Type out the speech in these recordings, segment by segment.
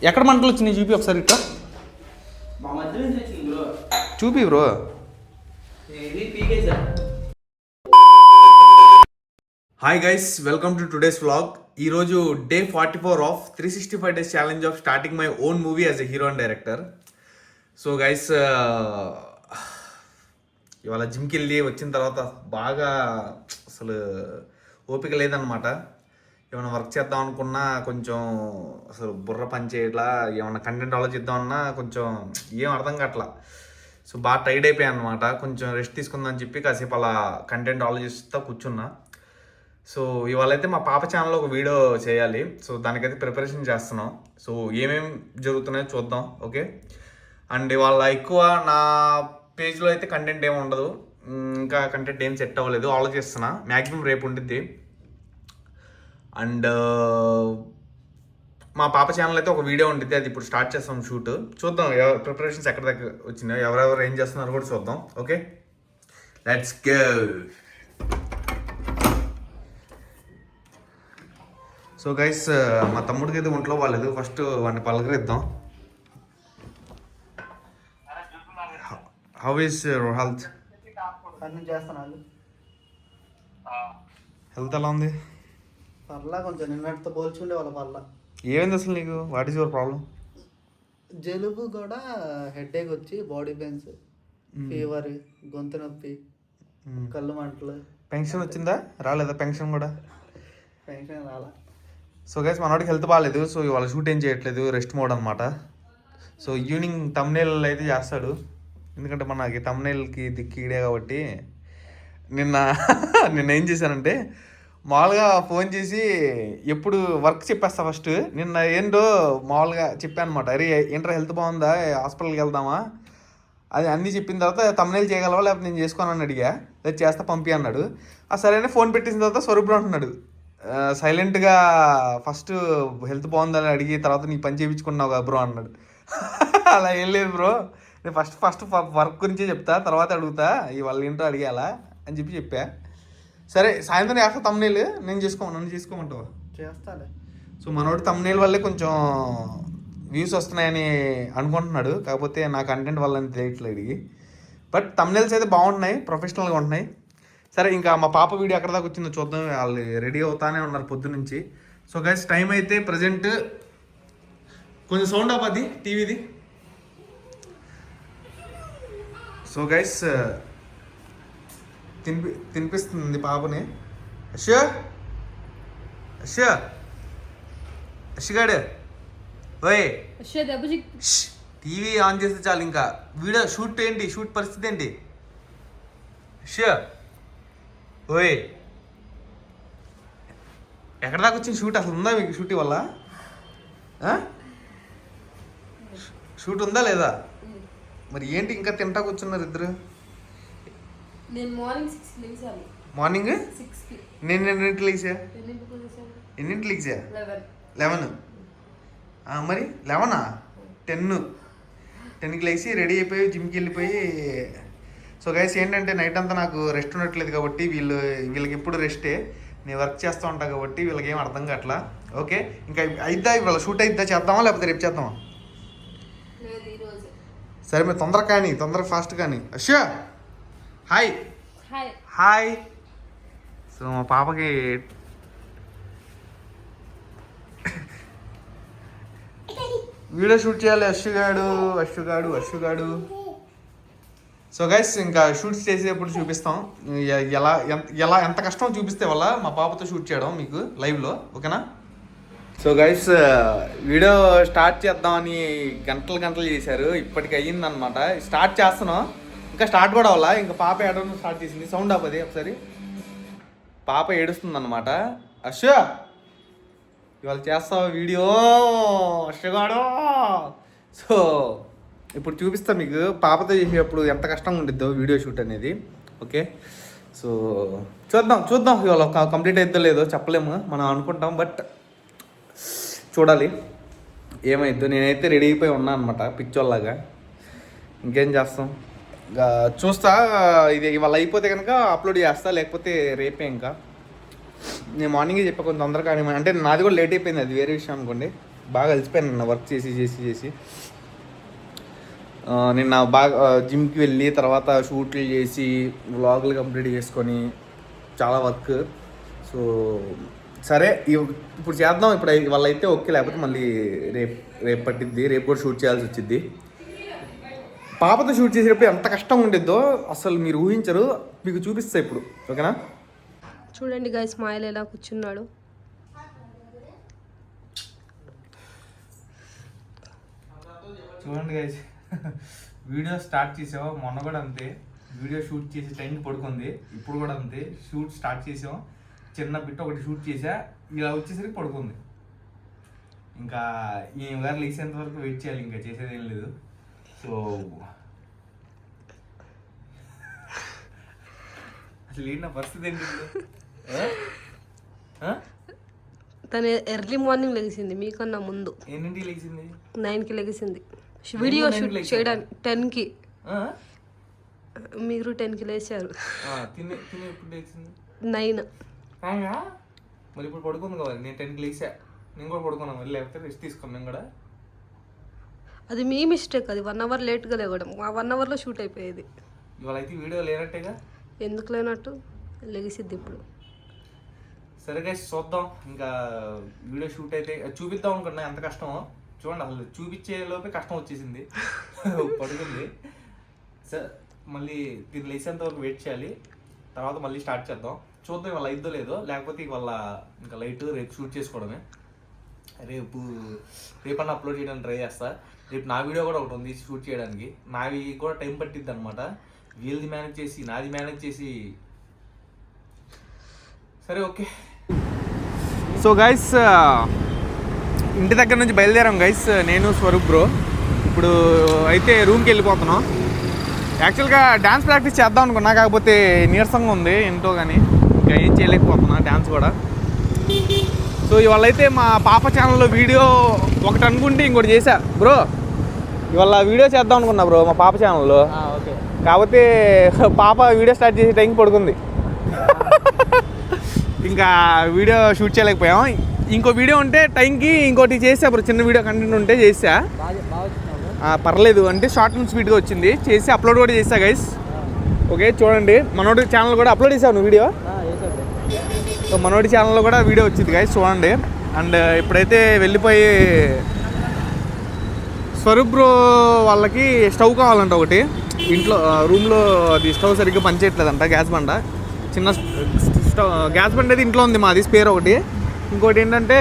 ఎక్కడ మంటలు వచ్చినాయి చూపి ఒకసారి ఇట్లా మా మధ్య నుంచి వచ్చింది బ్రో. చూపి బ్రో. ఇది పీకేసా. Hi guys, welcome to today's vlog. ఈరోజు day 44 of 365 days challenge of starting my own movie as a hero and director. So guys, ఇవాళ జిమ్కి వెళ్ళి వచ్చిన తర్వాత బాగా అసలు ఓపిక లేదనమాట. ఏమైనా వర్క్ చేద్దాం అనుకున్నా కొంచెం అసలు బుర్ర పని చేయట్లా, ఏమైనా కంటెంట్ ఆలోచిద్దామన్నా కొంచెం ఏం అర్థం కావట్లా. సో బాగా టైర్డ్ అయిపోయాను అనమాట. కొంచెం రెస్ట్ తీసుకుందామని చెప్పి కాసేపు అలా కంటెంట్ ఆలోచిస్తూ కూర్చున్నా. సో ఇవాళ అయితే మా పాప ఛానల్లో ఒక వీడియో చేయాలి. సో దానికైతే ప్రిపరేషన్ చేస్తున్నాం. సో ఏమేమి జరుగుతున్నాయో చూద్దాం, ఓకే. అండ్ ఇవాళ ఎక్కువ నా పేజ్లో అయితే కంటెంట్ ఏమి ఉండదు, ఇంకా కంటెంట్ ఏం సెట్ అవ్వలేదు, ఆలోచిస్తున్నా. మ్యాక్సిమం రేపు ఉండిద్ది. అండ్ మా పాప ఛానల్ అయితే ఒక వీడియో ఉంటుంది, అది ఇప్పుడు స్టార్ట్ చేస్తాం షూట్. చూద్దాం ప్రిపరేషన్స్ ఎక్కడ దగ్గర వచ్చినాయో, ఎవరెవరు ఏం చేస్తున్నారు కూడా చూద్దాం, okay. Let's go. So guys, మా తమ్ముడికి అయితే ఒంట్లో బాగాలేదు. ఫస్ట్ వాడిని పలకరిద్దాం. How is your health? Health ఎలా ఉంది? పర్లా, కొంచెం నిన్నటితో పోల్చుండే వాళ్ళ పర్లా. ఏమైంది అసలు నీకు? What is your problem? జలుబు కూడా, హెడేక్ వచ్చి, బాడీ పెయిన్స్, ఫీవర్, గొంతు నొప్పి, కళ్ళు మంటలు. పెన్షన్ వచ్చిందా? రాలేదా పెన్షన్ కూడా? పెన్షన్ రాలా. సో గైస్, మనోడికి హెల్త్ బాగాలేదు. సో ఇవాళ షూట్ ఏం చేయట్లేదు, రెస్ట్ మోడ్ అనమాట. సో ఈవినింగ్ తమ్నేల్ అయితే చేస్తాడు, ఎందుకంటే మనకి తమ్నేల్కి దిక్కీడే కాబట్టి. నిన్న ఏం చేశానంటే, మామూలుగా ఫోన్ చేసి ఎప్పుడు వర్క్ చెప్పేస్తా ఫస్ట్. నిన్న ఏంటో మామూలుగా చెప్పాను అనమాట. అరే ఏంట్రా హెల్త్ బాగుందా, హాస్పిటల్కి వెళ్దామా, అది అన్నీ చెప్పిన తర్వాత తమ్నేల్ చేయగలవా లేకపోతే నేను చేసుకోనని అడిగా. లేదు చేస్తా పంపి అన్నాడు. సరే ఫోన్ పెట్టిన తర్వాత స్వరూపుడు అంటున్నాడు, సైలెంట్గా ఫస్ట్ హెల్త్ బాగుందని అడిగి తర్వాత నీ పని చేయించుకున్నావు కదా బ్రో అన్నాడు. అలా ఏం లేదు బ్రో, నేను ఫస్ట్ వర్క్ గురించే చెప్తా, తర్వాత అడుగుతా ఇవాళ ఏంటో అడిగాలా అని చెప్పా. సరే సాయంత్రం చేస్తా తమ్నేల్, నన్ను చేసుకోమంటావా? చేస్తాలే. సో మనోడు తమ్నేల్ వల్లే కొంచెం వ్యూస్ వస్తున్నాయని అనుకుంటున్నాడు, కాకపోతే నా కంటెంట్ వల్ల అని తెలియట్లేదు. బట్ తమ్నేల్స్ అయితే బాగుంటున్నాయి, ప్రొఫెషనల్గా ఉంటున్నాయి. సరే ఇంకా మా పాప వీడియో ఎక్కడ దాకా వచ్చిందో చూద్దాం. వాళ్ళు రెడీ అవుతానే ఉన్నారు పొద్దు నుంచి. సో గైస్, టైం అయితే ప్రజెంట్ కొంచెం సౌండ్ ఆఫ్ అది టీవీది. సో గైస్, తినిపిస్తుంది పాపని. అషగాడు ఓయ్, టీవీ ఆన్ చేస్తే చాలు ఇంకా వీడియో షూట్ ఏంటి, షూట్ పరిస్థితి ఏంటి? ఓయ్ ఎక్కడ దాకా వచ్చింది షూట్? అసలు ఉందా మీకు షూట్ వల్ల? షూట్ ఉందా లేదా? మరి ఏంటి ఇంకా తింటా కూర్చున్నారు ఇద్దరు? మార్నింగ్ నేను ఎన్నింటికి లేచా? 11. మరి 11, 10కి లేచి రెడీ అయిపోయి జిమ్కి వెళ్ళిపోయి. సో గైస్ ఏంటంటే, నైట్ అంతా నాకు రెస్ట్ ఉండట్లేదు కాబట్టి వీళ్ళకి ఎప్పుడు రెస్టే. నేను వర్క్ చేస్తూ ఉంటాను కాబట్టి వీళ్ళకి ఏం అర్థం కావట్లా. ఓకే, ఇంకా అయిద్దా ఇవాళ షూట్ అయిద్దా? చేద్దామా లేకపోతే రేపు చేద్దామా? సరే మీరు తొందరగా ఫాస్ట్ కానీ. అష్యా హాయ్ హాయ్. సో మా పాపకి వీడియో షూట్ చేయాలి. అష్యుగాడు. సో గైస్, ఇంకా షూట్స్ చేసేటప్పుడు చూపిస్తాం ఎంత కష్టం చూపిస్తే వల్ల మా పాపతో షూట్ చేయడం మీకు లైవ్లో, ఓకేనా? సో గైస్, వీడియో స్టార్ట్ చేద్దామని గంటలు చేశారు. ఇప్పటికి అయ్యిందనమాట. స్టార్ట్ చేస్తున్నాం, ఇంకా స్టార్ట్ కూడా అవ్వాలా. ఇంకా పాప ఏడవడం స్టార్ట్ చేసింది. సౌండ్ ఆపది ఒకసారి. పాప ఏడుస్తుంది అనమాట. అశ్వ ఇవాళ చేస్తావా వీడియో? అశ్వగాడు. సో ఇప్పుడు చూపిస్తా మీకు పాపతో చేసేటప్పుడు ఎంత కష్టంగా ఉండిద్దో వీడియో షూట్ అనేది, ఓకే. సో చూద్దాం ఇవాళ కంప్లీట్ అయిద్దో లేదో చెప్పలేము, మనం అనుకుంటాం. బట్ చూడాలి ఏమైద్దో. నేనైతే రెడీ అయిపోయి ఉన్నా అనమాట, పిక్చర్లాగా. ఇంకేం చేస్తాం, ఇంకా చూస్తా. ఇది ఇవాళ అయిపోతే కనుక అప్లోడ్ చేస్తా, లేకపోతే రేపే. ఇంకా నేను మార్నింగే చెప్పా కొంచెం తొందరగా, అంటే నాది కూడా లేట్ అయిపోయింది, అది వేరే విషయం అనుకోండి. బాగా అలసిపోయాను నిన్న వర్క్ చేసి నిన్న బాగా జిమ్కి వెళ్ళి తర్వాత షూట్లు చేసి వ్లాగులు కంప్లీట్ చేసుకొని చాలా వర్క్. సో సరే ఇప్పుడు చేద్దాం. ఇప్పుడు వాళ్ళ అయితే ఓకే, లేకపోతే మళ్ళీ రేపు పట్టిద్ది. రేపు కూడా షూట్ చేయాల్సి వచ్చింది. పాపతో షూట్ చేసేటప్పుడు ఎంత కష్టంగా ఉండిద్దో అసలు మీరు ఊహించరు. మీకు చూపిస్తా ఇప్పుడు, ఓకేనా? చూడండి గైస్, స్మైల్ ఎలా కూర్చున్నాడు. చూడండి గైస్, వీడియో స్టార్ట్ చేసావా మొన్న కూడా అంతే. వీడియో షూట్ చేసి టైంకి పడుకుంది. ఇప్పుడు కూడా అంతే, షూట్ స్టార్ట్ చేసాం, చిన్న బిట్ ఒకటి షూట్ చేసా, ఇలా వచ్చేసరికి పడుకుంది. ఇంకా ఈ గారు లేచేంత వరకు వెయిట్ చేయాలి, ఇంకా చేసేది ఏం లేదు. సో అసలు ఏంటి నా పరిస్థితి ఏంటి? తను ఎర్లీ మార్నింగ్ లెగిసింది మీకన్నా ముందు. ఎన్నింటికి లేచింది? 9కి లెగిసింది. వీడియో షూట్ చేయడానికి 10కి. మీరు 10కి లేచారు. తిని ఎప్పుడు లేచింది? 9. మరి ఇప్పుడు పడుకుంది కదా, నేను 10కి లేచా. నేను కూడా పడుకున్నాను, మళ్ళీ లేకపోతే రెస్ట్ తీసుకున్నాను నేను కూడా. అది మీ మిస్టేక్. అది 1 అవర్ లేట్గా లేవడం. ఆ 1 అవర్లో షూట్ అయిపోయేది. ఇవాళ అయితే వీడియో లేనట్టేగా. ఎందుకు లేనట్టు? లెగిసిద్ది ఇప్పుడు. సరే గైస్, చూద్దాం. ఇంకా వీడియో షూట్ అయితే చూపిద్దాం అనుకున్నా ఎంత కష్టమో. చూడండి, అసలు చూపించే లోపే కష్టం వచ్చేసింది. పడుకుంది. సరే మళ్ళీ దీన్ని లేసేంత వరకు వెయిట్ చేయాలి, తర్వాత మళ్ళీ స్టార్ట్ చేద్దాం. చూద్దాం ఇవాళ అయిద్దో లేదో, లేకపోతే ఇవాళ ఇంకా లైట్ రేపు షూట్ చేసుకోవడమే. రేపన్నా అప్లోడ్ చేయడానికి ట్రై చేస్తా. రేపు నా వీడియో కూడా ఒకటి ఉంది షూట్ చేయడానికి. నావి కూడా టైం పట్టిద్ది అనమాట. వీళ్ళది మేనేజ్ చేసి నాది మేనేజ్ చేసి. సరే ఓకే. సో గైస్, ఇంటి దగ్గర నుంచి బయలుదేరాం గైస్, నేను స్వరూప్ బ్రో. ఇప్పుడు అయితే రూమ్కి వెళ్ళిపోతున్నాం. యాక్చువల్గా డ్యాన్స్ ప్రాక్టీస్ చేద్దాం అనుకున్నా, కాకపోతే నీరసంగా ఉంది ఏంటో, కానీ ఇంకా ఏం చేయలేకపోతున్నా డ్యాన్స్ కూడా. సో ఇవాళ అయితే మా పాప ఛానల్లో వీడియో ఒకటి అనుకుంటే ఇంకోటి చేశా బ్రో. ఇవాళ వీడియో చేద్దాం అనుకున్నా బ్రో మా పాప ఛానల్లో. కాకపోతే పాప వీడియో స్టార్ట్ చేసే టైంకి పడుకుంది. ఇంకా వీడియో షూట్ చేయలేకపోయాం. ఇంకో వీడియో ఉంటే టైంకి ఇంకోటి చేసా బ్రో, చిన్న వీడియో కంటెంట్ ఉంటే చేసా. పర్లేదు, అంటే షార్ట్ అండ్ స్వీట్గా వచ్చింది. చేసి అప్లోడ్ కూడా చేసా గైస్. ఓకే చూడండి, మనోడి ఛానల్ కూడా అప్లోడ్ చేసావు నువ్వు వీడియో. సో మనోడి ఛానల్లో కూడా వీడియో వచ్చింది గైస్, చూడండి. అండ్ ఇప్పుడైతే వెళ్ళిపోయి స్వరూప్ బ్రో వాళ్ళకి స్టవ్ కావాలంట ఒకటి. ఇంట్లో రూమ్లో అది స్టవ్ సరిగ్గా పనిచేయట్లేదంట, గ్యాస్ బండ. చిన్న స్టవ్ గ్యాస్ బండ అయితే ఇంట్లో ఉంది మాది, స్పేర్ ఒకటి. ఇంకోటి ఏంటంటే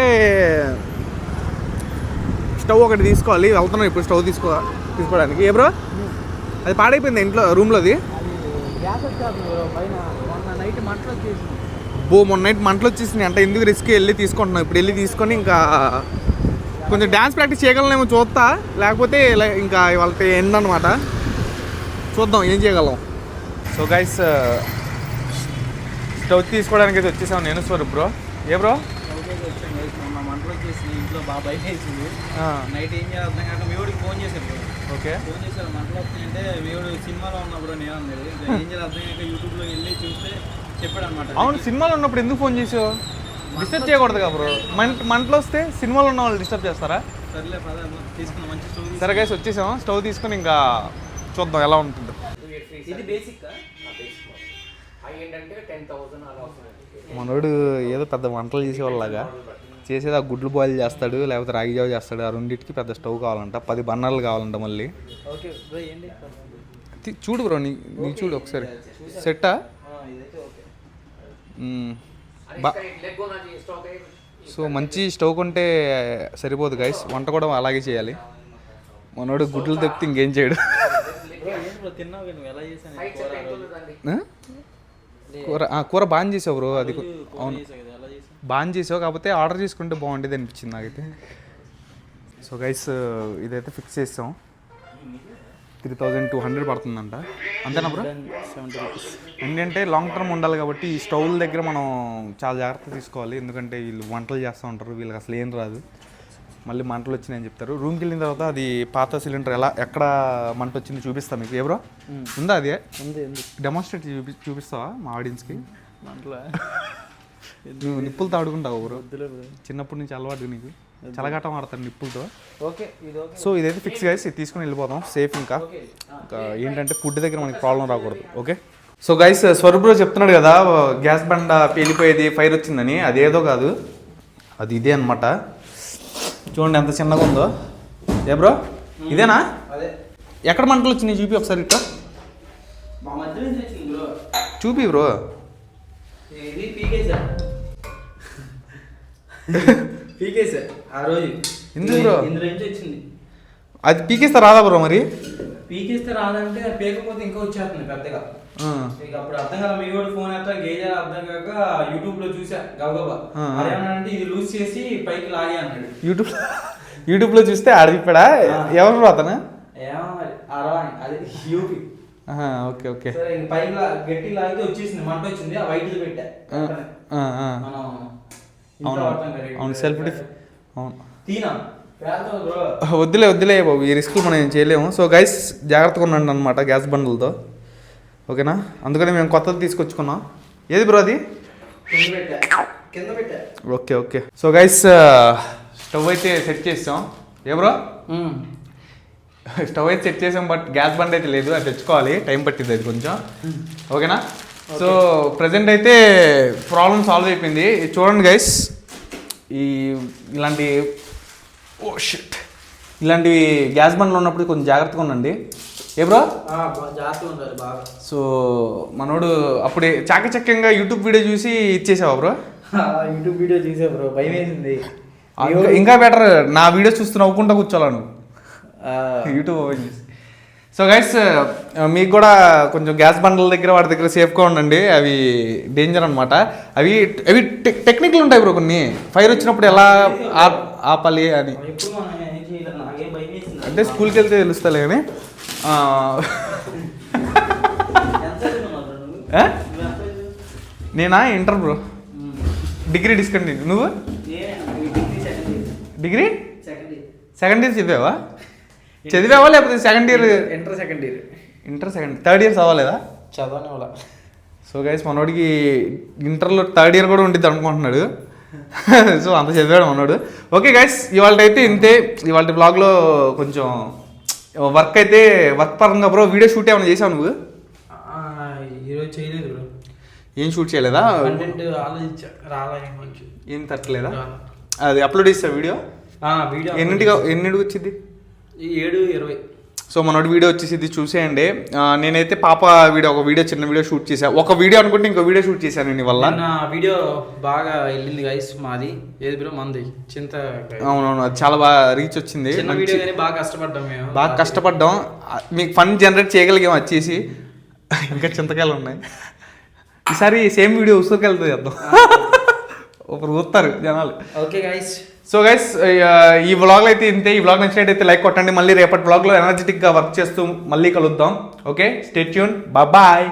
స్టవ్ ఒకటి తీసుకోవాలి. వెళ్తున్నాం ఇప్పుడు స్టవ్ తీసుకోవడానికి. ఏ బ్రో, అది పాడైపోయింది ఇంట్లో రూమ్లోది. మొన్న నైట్ మంటలు వచ్చేసినాయి అంటే ఎందుకు రిస్క్, వెళ్ళి తీసుకుంటున్నాం. ఇప్పుడు వెళ్ళి తీసుకొని ఇంకా కొంచెం డ్యాన్స్ ప్రాక్టీస్ చేయగలనేమో చూస్తా, లేకపోతే ఇంకా వాళ్ళకి ఎండ్ అనమాట. చూద్దాం ఏం చేయగలం. సో గైస్, స్టవ్ తీసుకోవడానికి అయితే వచ్చేసాం నేను స్వరూప్ బ్రో. ఏ బ్రో? మంటలు వచ్చేసి ఇంట్లో బాగా బయట వేసింది. నైట్ ఏం చేయాలి అర్థం కాక మేవుడికి ఫోన్ చేశారు. ఓకే, ఫోన్ చేశారు మంటలు వస్తున్నాయంటే మేవుడు సినిమాలో ఉన్నప్పుడు నేను అన్నది ఏం చేయాలి అర్థం కాక యూట్యూబ్లో వెళ్ళి చూస్తే చెప్పాడు అనమాట. అవును, సినిమాలో ఉన్నప్పుడు ఎందుకు ఫోన్ చేసావు? డిస్టర్బ్ చేయకూడదు కదా బ్రో. మంటలు వస్తే సినిమాలో ఉన్న వాళ్ళు డిస్టర్బ్ చేస్తారా? సర్లే పద తీసుకున్నాం, మంచి స్టవ్. సరే గైస్, వచ్చేసాం. స్టవ్ తీసుకొని ఇంకా చూద్దాం ఎలా ఉంటుంది. ఇది బేసిక్ మనోడు ఏదో పెద్ద వంటలు చేసేవాళ్ళలాగా చేసేది ఆ గుడ్లు బాయిల్ చేస్తాడు, లేకపోతే రాగి జావ చేస్తాడు. ఆ రెండింటికి పెద్ద స్టవ్ కావాలంట, 10 బర్నర్లు కావాలంట. మళ్ళీ చూడు బ్రో, నీ చూడు ఒకసారి. సెట్టా? సో మంచి స్టవ్ కొంటే సరిపోదు గైస్, వంట కూడా అలాగే చేయాలి. మనోడు గుడ్లు తెప్పితే ఇంకేం చేయడు. కూర బాగా చేసావు బ్రో. అది అవును, బాగా చేసావు, కాకపోతే ఆర్డర్ చేసుకుంటే బాగుండేది అనిపించింది నాకైతే. సో గైస్, ఇదైతే ఫిక్స్ చేస్తాం. 3200 పడుతుందంట, అంతేనా బ్రో? 70 రూపీస్. ఏంటంటే లాంగ్ టర్మ్ ఉండాలి కాబట్టి ఈ స్టవ్ల దగ్గర మనం చాలా జాగ్రత్త తీసుకోవాలి. ఎందుకంటే వీళ్ళు వంటలు చేస్తూ ఉంటారు, వీళ్ళకి అసలు ఏం రాదు. మళ్ళీ మంటలు వచ్చినాయని చెప్తారు. రూమ్కి వెళ్ళిన తర్వాత అది పాత సిలిండర్ ఎక్కడ మంట వచ్చింది చూపిస్తా మీకు. ఏ బ్రో ఉందా? అదే డెమాన్స్ట్రేట్ చూపిస్తావా మా ఆడియన్స్కి? నువ్వు నిప్పులతో ఆడుకుంటావు బ్రో, చిన్నప్పటి నుంచి అలవాటు నీకు. చలగాటం ఆడతాడు నిప్పులతో. ఓకే ఇది ఓకే. సో ఇదైతే ఫిక్స్ గైస్, ఇది తీసుకుని వెళ్ళిపోతాం సేఫ్. ఇంకా ఏంటంటే ఫుడ్ దగ్గర మనకి ప్రాబ్లం రాకూడదు. Okay so guys, Swaroop bro చెప్తున్నాడు కదా గ్యాస్ బండ పేలిపోయేది, ఫైర్ వచ్చిందని. అదేదో కాదు, అది ఇదే అనమాట. చూడండి ఎంత చిన్నగా ఉందో. ఏ బ్రో ఇదేనా? అదే. ఎక్కడ మంటలు వచ్చినాయి చూపి ఒకసారి ఇట్లా మా మధ్య నుంచి వచ్చింది బ్రో. చూపి బ్రో. ఇది పీకేసా పీకేసా ఆ రోజు. ఎందుకు బ్రో? ఇందులో నుంచి వచ్చింది. అది పీకేస్తే రాదా బ్రో మరి? పీకేస్తే రాదంటే పీకపోతే ఇంకా వచ్చేస్తుంది పెద్దగా. ఇక అప్పుడు అర్థం కదా, మీ కూడా ఫోన్ అయితే గేజర్ అర్థం కాక యూట్యూబ్ లో చూసా గబగబా. అదేమన్నా ఇది లూజ్ చేసి పైకి లాగే అన్నాడు. యూట్యూబ్ లో చూస్తే ఆడిపోయాడా? ఎవరు అతను? ఏమో మరి అరవాణి, అది యూపీ. Okay okay. సరే ఇంక పైకి గట్టి లాగితే వచ్చేసింది, మంట వచ్చింది. ఆ వైట్ పెట్టా. మనం అవును సెల్ఫ్ డిఫ్. అవును తీనా వద్దులే వద్దులే బాబు, ఈ రిస్క్ మనం ఏం చేయలేము. సో గైస్ జాగ్రత్తగా ఉండండి అనమాట గ్యాస్ బండ్లతో, ఓకేనా? అందుకని మేము కొత్తది తీసుకొచ్చుకున్నాం. ఏది బ్రో అది? కింద పెట్టా. Okay okay. So guys stove అయితే సెట్ చేసాం. ఏ బ్రో? స్టవ్ అయితే సెట్ చేసాం, బట్ గ్యాస్ బండ్ అయితే లేదు, అది తెచ్చుకోవాలి, టైం పట్టింది అది కొంచెం, ఓకేనా? సో ప్రజెంట్ అయితే ప్రాబ్లం సాల్వ్ అయిపోయింది. చూడండి గైస్, ఇలాంటి షిట్ ఇలాంటివి గ్యాస్ బండ్లు ఉన్నప్పుడు కొంచెం జాగ్రత్తగా ఉండండి. ఏ బ్రో? జాగ్రత్తగా ఉండాలి బాగా. సో మనోడు అప్పుడే చాకచక్యంగా యూట్యూబ్ వీడియో చూసి ఇచ్చేసావా బ్రో? యూట్యూబ్ వీడియో చూసా బ్రో, భయం వేసింది. ఇంకా బెటర్, నా వీడియో చూస్తూ నవ్వుకుంటా కూర్చోాలా నువ్వు యూట్యూబ్ ఓపెన్ చేసి. సో గైస్ మీకు కూడా కొంచెం గ్యాస్ బండ్ల దగ్గర వాటి దగ్గర సేఫ్గా ఉండండి, అవి డేంజర్ అనమాట. అవి అవి టెక్నిక్లు ఉంటాయి బ్రో కొన్ని. ఫైర్ వచ్చినప్పుడు ఎలా ఆపాలి అని అంటే స్కూల్కి వెళ్తే తెలుస్తుంది కానీ. నేనా ఇంటర్ బ్రో, డిగ్రీ డిస్కంటిన్యూ. నువ్వు డిగ్రీ సెకండ్ ఇయర్ చదివావా లేకపోతే second year? Inter second third years అవ్వలేదా? చదవని వాళ్ళ. సో గైస్ మనోడికి ఇంటర్లో థర్డ్ ఇయర్ కూడా ఉండిద్ది అనుకుంటున్నాడు. సో అంత చదివాడు మనోడు. ఓకే గైస్, ఇవాళ అయితే ఇంతే. ఇవాళ బ్లాగ్లో కొంచెం వర్క్ పరంగా బ్రో వీడియో షూట్ ఏమైనా చేసావు నువ్వు? ఈరోజు చేయలేదు బ్రో. ఏం షూట్ చేయలేదా? కంటెంట్ ఆలోచించా, ఏం తట్టలేదా? అది అప్లోడ్ చేస్తావు వీడియో? వీడియో ఎన్నింటికి వచ్చింది? 7:20. సో మనోడి వీడియో వచ్చేసి చూసేయండి. నేనైతే పాప వీడియో ఒక వీడియో చిన్న వీడియో షూట్ చేశాను. ఒక వీడియో అనుకుంటే ఇంకో వీడియో షూట్ చేశాను నేను వల్ల. నా వీడియో బాగా వెళ్ళింది గైస్. మాది ఏది బ్రో? మంది చింత. అవునవును, అది చాలా బాగా రీచ్ వచ్చింది. చిన్న వీడియో కానీ బాగా కష్టపడ్డాం మేము. బాగా కష్టపడ్డాం, మీకు ఫన్ జనరేట్ చేయగలిగాం వచ్చేసి. ఇంకా చింతకాయలు ఉన్నాయి. ఈసారి సేమ్ వీడియో ఉసుకెళ్తుంది చేద్దాం, ఒకరు ఊస్తారు జనాలు. Okay guys. సో గైస్ ఈ వ్లాగ్లో అయితే ఇంతే. ఈ వ్లాగ్ నచ్చినట్టయితే లైక్ కొట్టండి. మళ్ళీ రేపటి వ్లాగ్లో ఎనర్జెటిక్గా వర్క్ చేస్తూ మళ్ళీ కలుద్దాం. Okay, stay tune, bye.